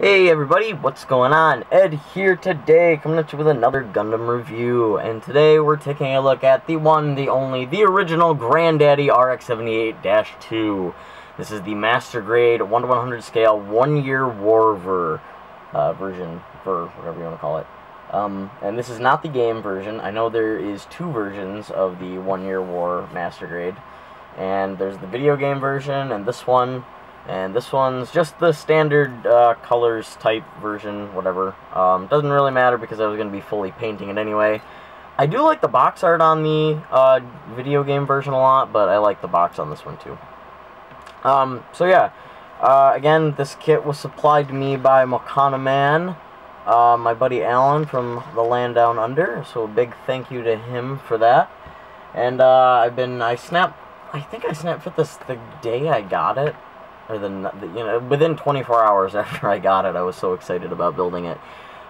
Hey everybody, what's going on? Ed here today, coming at you with another Gundam review, and today we're taking a look at the one, the only, the original Granddaddy Rx-78-2. This is the Master Grade 1/100 scale 1-year war version, whatever you want to call it. And this is not the game version. I know there is two versions of the 1-year war Master Grade, and there's the video game version and this one. And this one's just the standard colors type version, whatever. Doesn't really matter because I was going to be fully painting it anyway. I do like the box art on the video game version a lot, but I like the box on this one too. So yeah, again, this kit was supplied to me by Mokana Man, my buddy Alan from the land down under, so a big thank you to him for that. And I think I snap fit this the day I got it. Or within 24 hours after I got it, I was so excited about building it.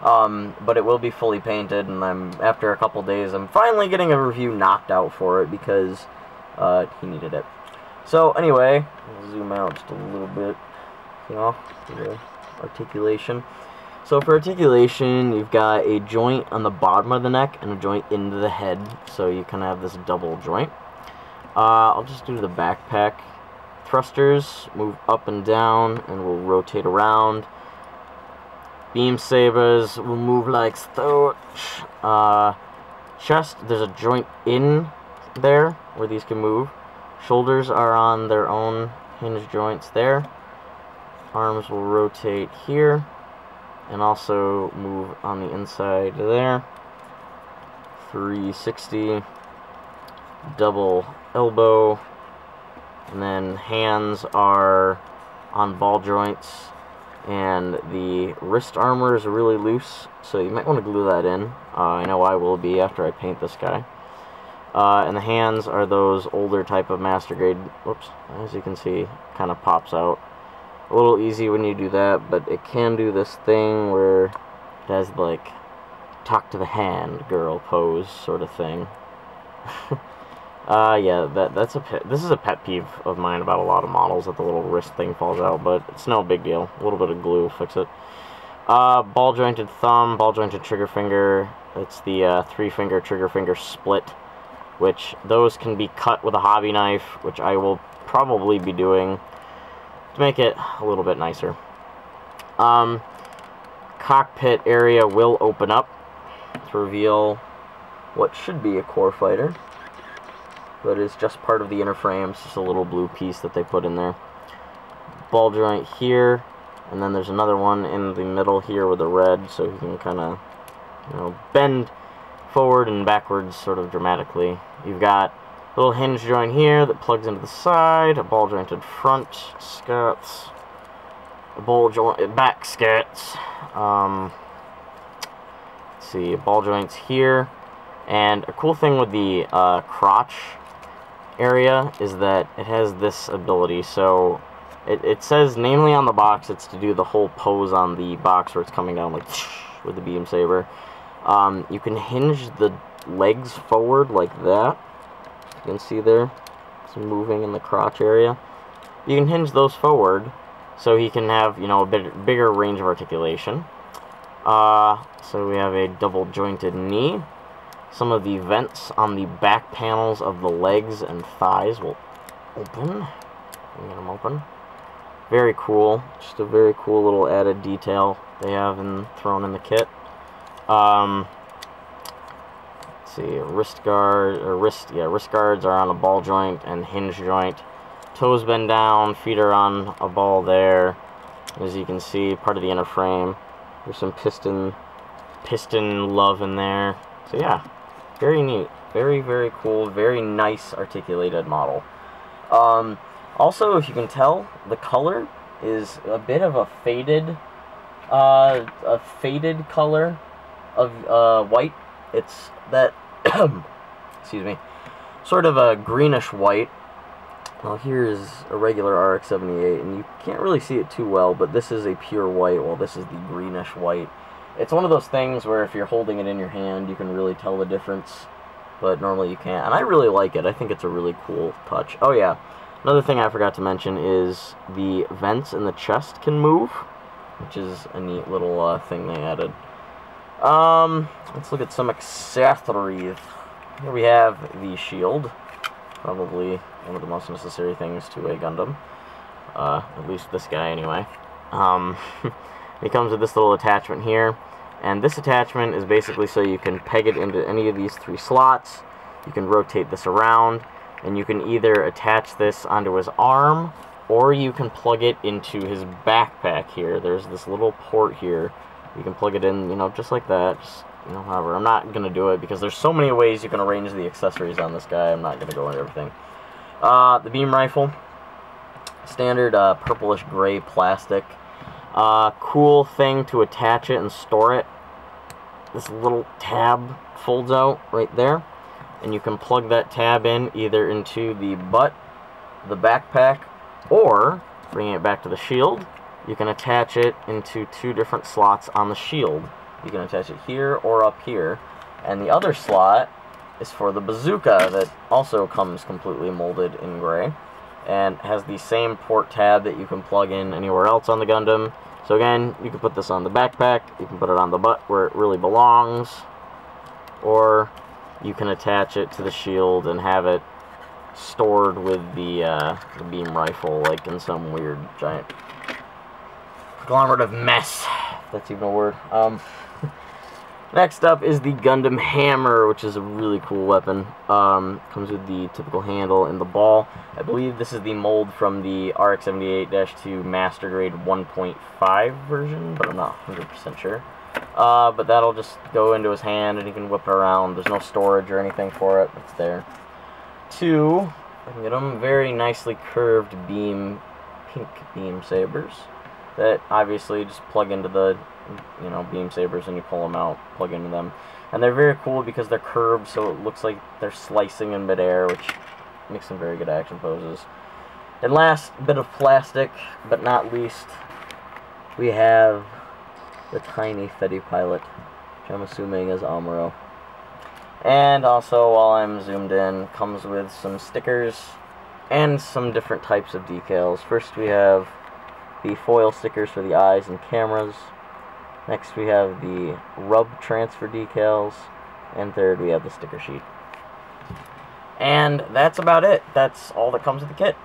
But it will be fully painted, and after a couple days, I'm finally getting a review knocked out for it because he needed it. So anyway, I'll zoom out just a little bit, the articulation. So for articulation, you've got a joint on the bottom of the neck and a joint into the head, so you kind of have this double joint. I'll just do the backpack. Thrusters move up and down and will rotate around. Beam sabers will move like such. Chest, there's a joint in there where these can move. Shoulders are on their own hinge joints there. Arms will rotate here and also move on the inside there. 360. Double elbow. And then hands are on ball joints, and the wrist armor is really loose, so you might want to glue that in. I know I will be after I paint this guy. And the hands are those older type of Master Grade. Whoops, as you can see, kind of pops out. A little easy when you do that, but it can do this thing where it has like talk to the hand girl pose sort of thing. Yeah, this is a pet peeve of mine about a lot of models, that the little wrist thing falls out, but it's no big deal. A little bit of glue will fix it. Ball jointed thumb, ball jointed trigger finger. It's the 3-finger trigger finger split, which those can be cut with a hobby knife, which I will probably be doing to make it a little bit nicer. Cockpit area will open up to reveal what should be a core fighter, but it's just part of the inner frame. It's just a little blue piece that they put in there. Ball joint here, and then there's another one in the middle here with the red, so you can kind of, bend forward and backwards sort of dramatically. You've got a little hinge joint here that plugs into the side, a ball jointed front skirts, a ball joint back skirts. Let's see, ball joints here, and a cool thing with the crotch area is that it has this ability. So it says, namely on the box, it's to do the whole pose on the box where it's coming down like with the beam saber. You can hinge the legs forward like that. You can see there some moving in the crotch area. You can hinge those forward so he can have a bigger range of articulation. So we have a double jointed knee. Some of the vents on the back panels of the legs and thighs will open. Get them open. Very cool. Just a very cool little added detail they have thrown in the kit. Let's see, wrist guards are on a ball joint and hinge joint. Toes bend down, feet are on a ball there. As you can see, part of the inner frame. There's some piston love in there. So yeah. Very neat. Very, very cool. Very nice articulated model. Also, if you can tell, the color is a bit of a faded color of white. It's that, excuse me, sort of a greenish white. Well, here's a regular RX-78, and you can't really see it too well, but this is a pure white, while this is the greenish white. It's one of those things where if you're holding it in your hand, you can really tell the difference, but normally you can't. And I really like it. I think it's a really cool touch. Oh yeah, another thing I forgot to mention is the vents in the chest can move. which is a neat little thing they added. Let's look at some accessories. Here we have the shield, probably one of the most necessary things to a Gundam, at least this guy anyway. It comes with this little attachment here, and this attachment is basically so you can peg it into any of these 3 slots. You can rotate this around, and you can either attach this onto his arm, or you can plug it into his backpack here. There's this little port here. You can plug it in, you know, just like that. Just, you know, however, I'm not going to do it because there's so many ways you can arrange the accessories on this guy. I'm not going to go into everything. The beam rifle. Standard purplish gray plastic. Cool thing to attach it and store it. This little tab folds out right there, and you can plug that tab in either into the butt, the backpack, or bringing it back to the shield, you can attach it into 2 different slots on the shield. You can attach it here or up here, and the other slot is for the bazooka that also comes completely molded in gray and has the same port tab that you can plug in anywhere else on the Gundam. So again, you can put this on the backpack, you can put it on the butt where it really belongs, or you can attach it to the shield and have it stored with the beam rifle, like in some weird giant conglomerative mess, if that's even a word. Next up is the Gundam Hammer, which is a really cool weapon. Comes with the typical handle and the ball. I believe this is the mold from the Rx-78-2 Master Grade 1.5 version, but I'm not 100% sure. But that'll just go into his hand and he can whip it around. There's no storage or anything for it. It's there. 2, I can get them, very nicely curved pink beam sabers that obviously just plug into the, you know, beam sabers, and you pull them out, plug into them. And they're very cool because they're curved, so it looks like they're slicing in midair, which makes them very good action poses. And last bit of plastic, but not least, we have the tiny Fetty pilot, which I'm assuming is Amuro. And also, while I'm zoomed in, comes with some stickers and some different types of decals. First we have the foil stickers for the eyes and cameras. Next we have the rub transfer decals. And third we have the sticker sheet. And that's about it. That's all that comes with the kit.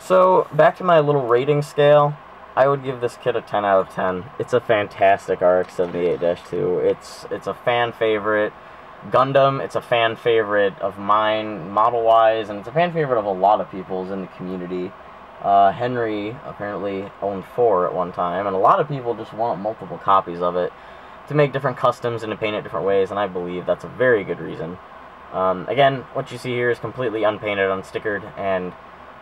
So back to my little rating scale. I would give this kit a 10 out of 10. It's a fantastic Rx-78-2. It's a fan favorite. Gundam, it's a fan favorite of mine, model-wise, and it's a fan favorite of a lot of people's in the community. Henry apparently owned 4 at one time, and a lot of people just want multiple copies of it to make different customs and to paint it different ways, and I believe that's a very good reason. Again, what you see here is completely unpainted, unstickered, and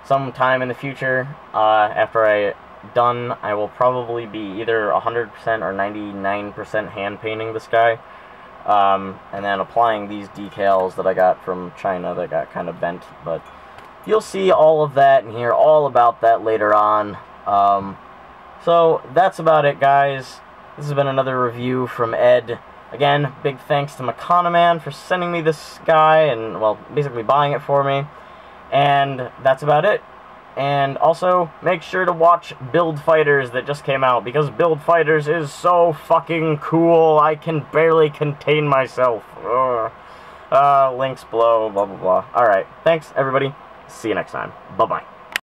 sometime in the future, after I done, I will probably be either 100% or 99% hand painting this guy, and then applying these decals that I got from China that got kind of bent, but you'll see all of that and hear all about that later on. So that's about it, guys. This has been another review from Ed. Again, big thanks to Makanaman for sending me this guy and, well, basically buying it for me. And that's about it. And also, make sure to watch Build Fighters that just came out, because Build Fighters is so fucking cool, I can barely contain myself. Links below, blah blah blah. Alright, thanks everybody. See you next time. Bye-bye.